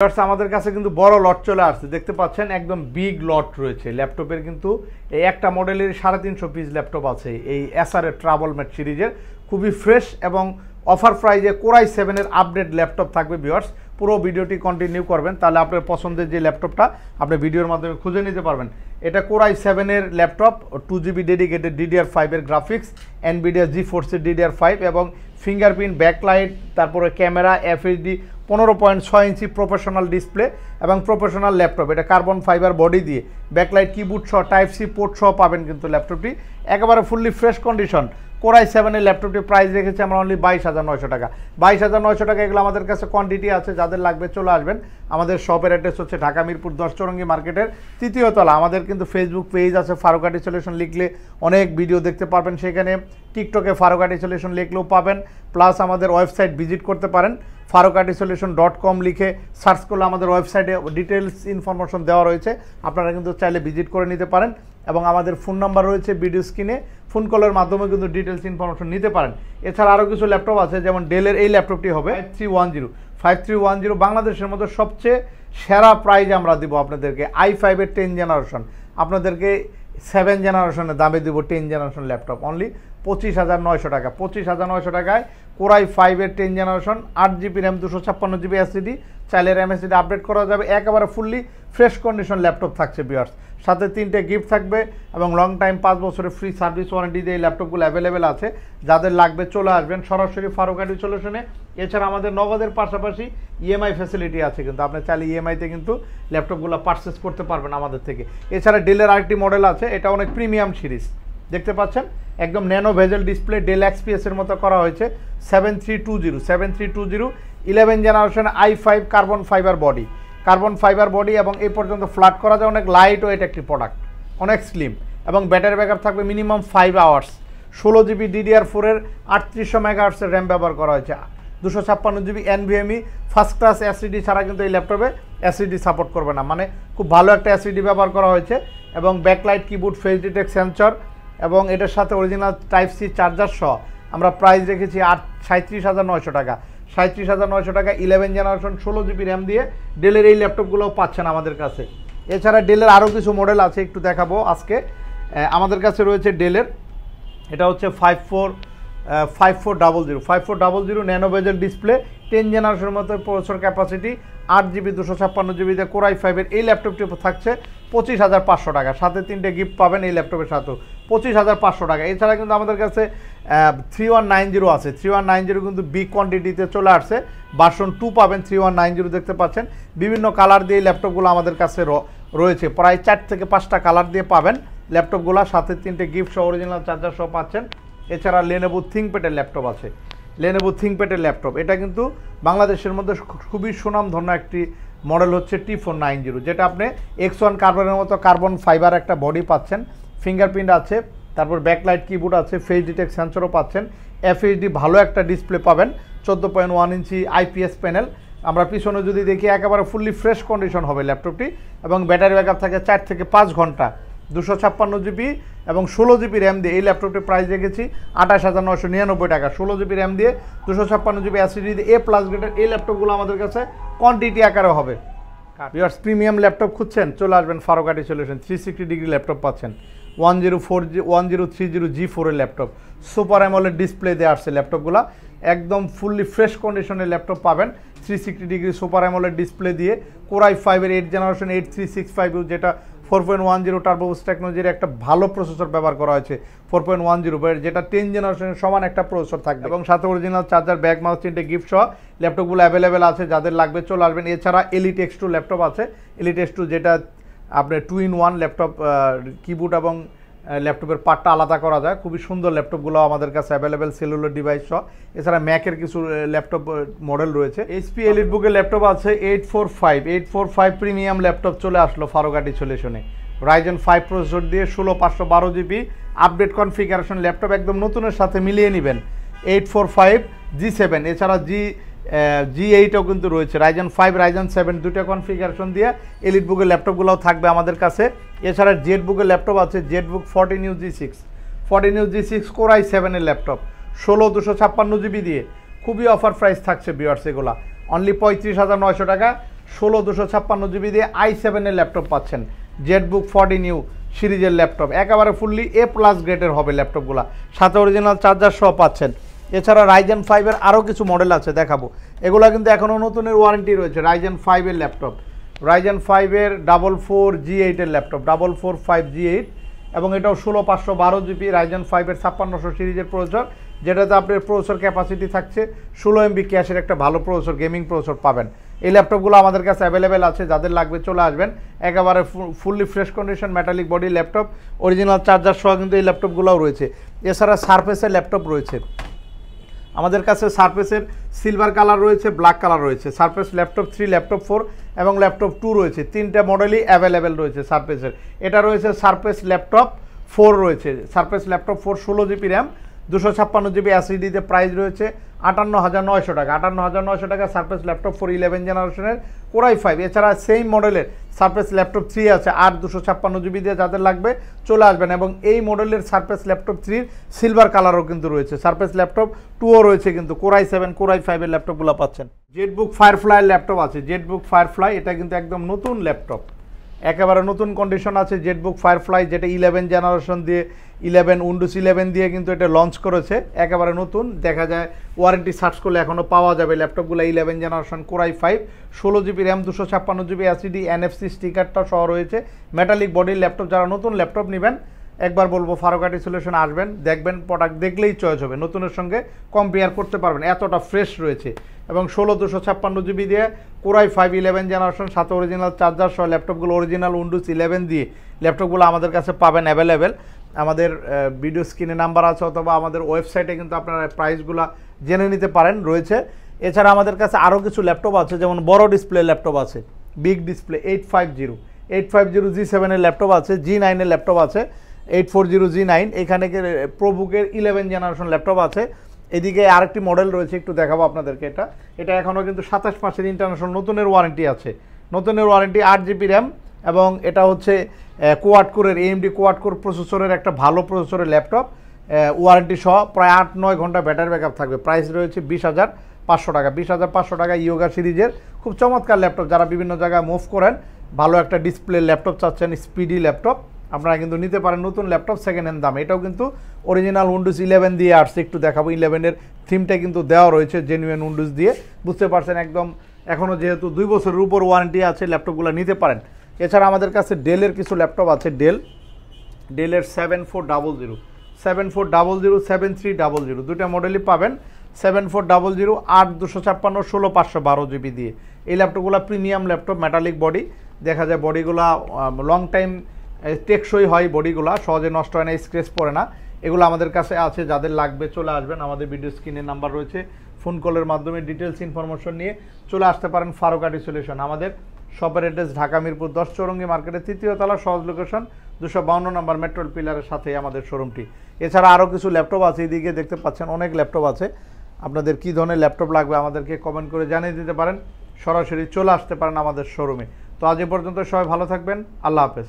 আমাদের কাছে কিন্তু বড় লট চলে আসছে, দেখতে পাচ্ছেন একদম বিগ লট রয়েছে ল্যাপটপের। কিন্তু এই একটা মডেলের 350 পিস ল্যাপটপ আছে এই এসারের ট্রাভেল ম্যাট সিরিজের, খুবই ফ্রেশ এবং অফার প্রাইজে কোরাই 7 এর আপডেট ল্যাপটপ থাকবে। ভিউয়ার্স, পুরো ভিডিওটি কন্টিনিউ করবেন, তাহলে আপনার পছন্দের যে ল্যাপটপটা আপনি ভিডিওর মাধ্যমে খুঁজে নিতে পারবেন। এটা কোরাই 7 এর ল্যাপটপ, 2GB ডেডিকেটেড DDR5 এর গ্রাফিক্স, NVIDIA GeForce DDR5 এবং ফিঙ্গারপ্রিন্ট, ব্যাকলাইট, তারপরে ক্যামেরা, FHD 15.6 ইঞ্চি প্রফেশনাল ডিসপ্লে এবং প্রফেশনাল ল্যাপটপ। এটা কার্বন ফাইবার বডি দিয়ে ব্যাকলাইট, কিবোর্ড সহ, টাইপ সি পোর্ট সহ পাবেন কিন্তু ল্যাপটপটি একেবারে ফুললি ফ্রেশ কন্ডিশন। কোরাই 7 এর ল্যাপটপটি প্রাইস রেখেছি আমরা অনলি 22,900 টাকা। 22,900 টাকা। এগুলো আমাদের কাছে কোয়ান্টিটি আছে, যাদের লাগবে চলে আসবেন। আমাদের শপের অ্যাড্রেস হচ্ছে ঢাকা মিরপুর 10 চৌরঙ্গি মার্কেটের 3য় তলা। আমাদের কিন্তু ফেসবুক পেজ আছে, ফারুকাটি সলিউশন লিখলে অনেক ভিডিও দেখতে পারবেন সেখানে। টিকটকে ফারুকাটি সলিউশন লিখলেও পাবেন, প্লাস আমাদের ওয়েবসাইট ভিজিট করতে পারেন। farukatisolution.com লিখে সার্চ করলে আমাদের ওয়েবসাইটে ডিটেলস ইনফরমেশন দেওয়া রয়েছে, আপনারা কিন্তু চাইলে ভিজিট করে নিতে পারেন। এবং আমাদের ফোন নাম্বার রয়েছে ভিডিও স্ক্রিনে, ফোন কলের মাধ্যমে কিন্তু ডিটেলস ইনফরমেশন নিতে পারেন। এছাড়া আরও কিছু ল্যাপটপ আছে, যেমন ডেলের এই ল্যাপটপটি হবে 5310 বাংলাদেশের মধ্যে সবচেয়ে সেরা প্রাইজ আমরা দিব আপনাদেরকে। i5 এর 10 জেনারেশন, আপনাদেরকে 7 জেনারেশনের দামে দিব 10 জেনারেশন ল্যাপটপ অনলি 25,900 টাকা। 25,900 টাকায় কোরাই 5 এর 10 generation, 8GB RAM, 256GB SSD, চাইলে র্যাম SSD আপডেট করা যাবে। একেবারে ফুললি ফ্রেশ কন্ডিশন ল্যাপটপ থাকছে ভিউয়ার্স, সাথে 3টে গিফট থাকবে এবং লং টাইম 5 বছরের ফ্রি সার্ভিস ওয়ারেন্টি দিয়ে এই ল্যাপটপগুলো অ্যাভেলেবেল আছে। যাদের লাগবে চলে আসবেন সরাসরি ফারুকাটি সলিউশনে। এছাড়া আমাদের নগদের পাশাপাশি EMI ফ্যাসিলিটি আছে, কিন্তু আপনি চাইলে EMI-তে কিন্তু ল্যাপটপগুলো পারচেস করতে পারবেন আমাদের থেকে। এছাড়া ডেলের আরেকটি মডেল আছে, এটা অনেক প্রিমিয়াম সিরিজ, দেখতে পাচ্ছেন একদম nano bezel display, Dell XPS এর মতো করা হয়েছে। 7320 11 generation i5 carbon fibre body এবং এই পর্যন্ত ফ্ল্যাট করা যায়। অনেক লাইট ওয়েট একটি প্রোডাক্ট, অনেক স্লিম এবং ব্যাটারি ব্যাকআপ থাকবে মিনিমাম 5 আওয়ার্স। 16GB DDR4 এর 3800 MHz এর র্যাম ব্যবহার করা হয়েছে। 256GB NVMe first class SSD ছাড়া কিন্তু এই ল্যাপটপে SSD সাপোর্ট করবে না, মানে খুব ভালো একটা SSD ব্যবহার করা হয়েছে। এবং backlight, keyboard, face detect sensor এবং এটার সাথে অরিজিনাল টাইপ সি চার্জার সহ আমরা প্রাইস রেখেছি 37,900 টাকা। 37,900 টাকা 11 জেনারেশন 16GB র্যাম দিয়ে ডেলের এই ল্যাপটপগুলোও পাচ্ছেন আমাদের কাছে। এছাড়া ডেলের আরও কিছু মডেল আছে, একটু দেখাবো আজকে। আমাদের কাছে রয়েছে ডেলের, এটা হচ্ছে 5400 ন্যানো বেজেল ডিসপ্লে, 10 জেনারেশনের মতো প্রসেসর ক্যাপাসিটি, 8GB 256GB দিয়ে কোরাই 5 এর এই ল্যাপটপটি থাকছে 25,500 টাকা। সাথে 3টে গিফট পাবেন এই ল্যাপটপের সাথেও 25,500 টাকা। এছাড়া কিন্তু আমাদের কাছে 3190 আছে। 3190 কিন্তু বিগ কোয়ান্টিটিতে চলে আসছে, ভার্সন 2 পাবেন 3190 দেখতে পাচ্ছেন। বিভিন্ন কালার দিয়ে ল্যাপটপগুলো আমাদের কাছে রয়েছে, প্রায় 4 থেকে 5টা কালার দিয়ে পাবেন ল্যাপটপগুলো, সাথে 3টে গিফট সহ অরিজিনাল চার্জার সহ পাচ্ছেন। এছাড়া লেনোভো থিংকপ্যাডের ল্যাপটপ আছে, লেনোভো থিংকপ্যাডের ল্যাপটপ, এটা কিন্তু বাংলাদেশের মধ্যে খুবই সুনামধন্য একটি মডেল হচ্ছে T490, যেটা আপনি X1 কার্বনের মতো কার্বন ফাইবার একটা বডি পাচ্ছেন, ফিঙ্গারপ্রিন্ট আছে, তারপর ব্যাকলাইট, কিবোর্ড আছে, ফেস ডিটেক্ট সেন্সরও পাচ্ছেন, FHD ভালো একটা ডিসপ্লে পাবেন, 14.1 ইঞ্চি IPS প্যানেল। আমরা পিছনে যদি দেখি একেবারে ফুললি ফ্রেশ কন্ডিশন হবে ল্যাপটপটি এবং ব্যাটারি ব্যাকআপ থাকে 4 থেকে 5 ঘন্টা। 256GB এবং 16GB র্যাম দিয়ে এই ল্যাপটপটির প্রাইস রেখেছি 28,999 টাকা। 16GB র্যাম দিয়ে 256GB SSD দিয়ে A+ গ্রেডের এই ল্যাপটপগুলো আমাদের কাছে কোয়ান্টিটি আকারে হবে। ভিউয়ার্স, প্রিমিয়াম ল্যাপটপ খুঁজছেন, চলে আসবেন ফারুকাটি সলিউশন। 360 ডিগ্রি ল্যাপটপ পাচ্ছেন, 1030 G4 এর ল্যাপটপ, সুপার অ্যামোলেড ডিসপ্লে দিয়ে আসছে ল্যাপটপগুলো, একদম ফুললি ফ্রেশ কন্ডিশনের ল্যাপটপ পাবেন 360 ডিগ্রি সুপার অ্যামোলেড ডিসপ্লে দিয়ে। কোরাই 5 এর 8 জেনারেশন 8365, যেটা 4.10 টার্বো বুস্ট টেকনোলজির একটা ভালো প্রসেসর ব্যবহার করা হয়েছে। 4.10 যেটা 10 জেনারেশনের সমান একটা প্রসেসর থাকবে এবং সাথে অরিজিনাল চার্জার, ব্যাগ, মাউস, 3টে গিফট সহ ল্যাপটপগুলো অ্যাভেলেবেল আছে, যাদের লাগবে চলে আসবেন। এছাড়া এলিট X2 ল্যাপটপ আছে, এলিট X2 যেটা আপনার 2-in-1 ল্যাপটপ, কিবোর্ড এবং ল্যাপটপের পার্টটা আলাদা করা যায়, খুবই সুন্দর ল্যাপটপগুলো আমাদের কাছে অ্যাভেলেবেল, সেলুলার ডিভাইস সহ। এছাড়া ম্যাকের কিছু ল্যাপটপ মডেল রয়েছে। HP এলিটবুকের ল্যাপটপ আছে 845 প্রিমিয়াম ল্যাপটপ চলে আসলো ফারুকাটি সলিউশনে। Ryzen 5 প্রসেসর দিয়ে 16512GB আপডেট কনফিগারেশন ল্যাপটপ, একদম নতুনের সাথে মিলিয়ে নেবেন। 845 G7, এছাড়া G8ও কিন্তু রয়েছে। Ryzen 5 Ryzen 7 দুটো কনফিগারেশন দিয়ে এলিটবুকের ল্যাপটপগুলোও থাকবে আমাদের কাছে। এছাড়া জেটবুকের ল্যাপটপ আছে, জেটবুক 14U G6 কোরাই 7 এর ল্যাপটপ, 16 256GB দিয়ে খুবই অফার প্রাইস থাকছে ভিউয়ার্স। এগুলা অনলি 35,900 টাকা। 16 256 জিবি দিয়ে i7 এর ল্যাপটপ পাচ্ছেন। জেটবুক 14 নিউ সিরিজের ল্যাপটপ একেবারে ফুললি A+ গ্রেডের হবে ল্যাপটপগুলো, সাথে অরিজিনাল চার্জার সহ পাচ্ছেন। এছাড়া রাইজেন 5 এর আরও কিছু মডেল আছে দেখাবো, এগুলো কিন্তু এখনও নতুনের ওয়ারেন্টি রয়েছে। রাইজেন 5 এর ল্যাপটপ, রাইজেন 5 এর 44G8 এর ল্যাপটপ, 4445G8, এবং এটাও 16512 জিবি রাইজেন 5 এর 5600 সিরিজের প্রসেসর, যেটাতে আপনার প্রসেসর ক্যাপাসিটি থাকছে 16 MB ক্যাশের একটা ভালো প্রসেসর, গেমিং প্রসেসর পাবেন। এই ল্যাপটপগুলো আমাদের কাছে অ্যাভেলেবেল আছে, যাদের লাগবে চলে আসবেন। একেবারে fully fresh condition metallic body laptop, original charger সহ কিন্তু এই ল্যাপটপগুলোও রয়েছে। এছাড়া সারফেসের ল্যাপটপ রয়েছে আমাদের কাছে, সারফেসের সিলভার কালার রয়েছে, ব্ল্যাক কালার রয়েছে। সারফেস ল্যাপটপ 3, ল্যাপটপ 4 এবং ল্যাপটপ 2 রয়েছে, 3টা মডেলই অ্যাভেলেবেল রয়েছে সারফেসের। এটা রয়েছে সারফেস ল্যাপটপ 4 রয়েছে, Surface laptop 4 16 GB RAM 256 GB SSD-তে প্রাইস রয়েছে 58,900 টাকা। 58,900 টাকা সারফেস ল্যাপটপ 4 11 জেনারেশনের Core i5। এছাড়া সেম মডেলের সারফেস ল্যাপটপ 3 আছে 8 256 জিবি দিয়ে, যাদের লাগবে চলে আসবেন। এবং এই মডেলের সারফেস ল্যাপটপ 3 সিলভার কালারও কিন্তু রয়েছে। সারফেস ল্যাপটপ 2ও রয়েছে কিন্তু, Core i7 Core i5 এর ল্যাপটপগুলো পাচ্ছেন। জেটবুক ফায়ারফ্লাই ল্যাপটপ আছে, জেটবুক ফায়ারফ্লাই এটা কিন্তু একদম নতুন ল্যাপটপ, একেবারে নতুন কন্ডিশন আছে। জেটবুক ফায়ারফ্লাই যেটা 11 জেনারেশন দিয়ে, 11 উইন্ডোজ 11 দিয়ে কিন্তু এটা লঞ্চ করেছে, একেবারে নতুন। দেখা যায় ওয়ারেন্টি সার্চ করলে এখনও পাওয়া যাবে ল্যাপটপগুলো। 11 generation Core i5 16 GB RAM 256 GB SSD, NFC স্টিকারটা সহ রয়েছে, মেটালিক বডির ল্যাপটপ। যারা নতুন ল্যাপটপ নেবেন একবার বলবো ফারুক আইটি সলিউশন আসবেন, দেখবেন, প্রোডাক্ট দেখলেই চয়েস হবে, নতুনের সঙ্গে কম্পেয়ার করতে পারবেন, এতটা ফ্রেশ রয়েছে। এবং 16 256 জিবি দিয়ে Core i5 11 জেনারেশন, সাথে অরিজিনাল চার্জার সহ ল্যাপটপগুলো অরিজিনাল উইন্ডোজ 11 দিয়ে ল্যাপটপগুলো আমাদের কাছে পাবেন অ্যাভেলেবেল। আমাদের ভিডিও স্ক্রিনে নাম্বার আছে, অথবা আমাদের ওয়েবসাইটে কিন্তু আপনারা প্রাইসগুলো জেনে নিতে পারেন রয়েছে। এছাড়া আমাদের কাছে আরও কিছু ল্যাপটপ আছে, যেমন বড় ডিসপ্লে ল্যাপটপ আছে, বিগ ডিসপ্লে 850 G7 এর ল্যাপটপ আছে, G9 এর ল্যাপটপ আছে, 840 G9। এখানে প্রোবুকের 11 জেনারেশন ল্যাপটপ আছে। এদিকে আরেকটি মডেল রয়েছে, একটু দেখাবো আপনাদেরকে। এটা এখনও কিন্তু 27 মাসের ইন্টারন্যাশনাল নতুনের ওয়ারেন্টি আছে, নতুনের ওয়ারেন্টি 8 জিবি র্যাম, এবং এটা হচ্ছে কোয়াড কোরের AMD কোয়াড কোর প্রসেসরের একটা ভালো প্রসেসরের ল্যাপটপ, ওয়ারেন্টি সহ প্রায় 8-9 ঘন্টা ব্যাটারি ব্যাকআপ থাকবে। প্রাইস রয়েছে 20,500 টাকা। 20,500 টাকা ইয়োগা সিরিজের খুব চমৎকার ল্যাপটপ। যারা বিভিন্ন জায়গায় মুভ করেন, ভালো একটা ডিসপ্লে ল্যাপটপ চাচ্ছেন, স্পিডি ল্যাপটপ, আপনারা কিন্তু নিতে পারেন নতুন ল্যাপটপ সেকেন্ড হ্যান্ড দামে। এটাও কিন্তু অরিজিনাল উইন্ডোজ 11 দিয়ে আসছে, একটু দেখাবো। 11-এর থিমটা কিন্তু দেওয়া রয়েছে জেনুইন উইন্ডোজ দিয়ে, বুঝতে পারছেন একদম। এখনও যেহেতু 2 বছরের উপর ওয়ারেন্টি আছে, ল্যাপটপগুলো নিতে পারেন। এছাড়া আমাদের কাছে ডেলের কিছু ল্যাপটপ আছে, ডেলের 7400, 7300, দুটা মডেলই পাবেন। 7400 8 256 16512 জিবি দিয়ে এই ল্যাপটপগুলো প্রিমিয়াম ল্যাপটপ, মেটালিক বডি, দেখা যায় বডিগুলা লং টাইম টেকসই হয়, বডিগুলা সহজে নষ্ট হয় না, স্ক্র্যাচ পড়ে না। এগুলো আমাদের কাছে আছে, যাদের লাগবে চলে আসবেন। আমাদের ভিডিও স্ক্রিনে নাম্বার রয়েছে, ফোন কলের মাধ্যমে ডিটেলস ইনফরমেশন নিয়ে চলে আসতে পারেন ফারুক আইটি সলিউশন। আমাদের শপের অ্যাড্রেস ঢাকা মিরপুর 10 চৌরঙ্গি মার্কেটের 3য় তলা, সহজ লোকেশন, 252 নম্বর মেট্রোল পিলারের সাথেই আমাদের শোরুমটি। এছাড়া আরও কিছু ল্যাপটপ আছে, এইদিকে দেখতে পাচ্ছেন অনেক ল্যাপটপ আছে। আপনাদের কী ধরনের ল্যাপটপ লাগবে আমাদেরকে কমেন্ট করে জানিয়ে দিতে পারেন, সরাসরি চলে আসতে পারেন আমাদের শোরুমে। তো আজ এ পর্যন্ত, সবাই ভালো থাকবেন, আল্লাহ হাফেজ।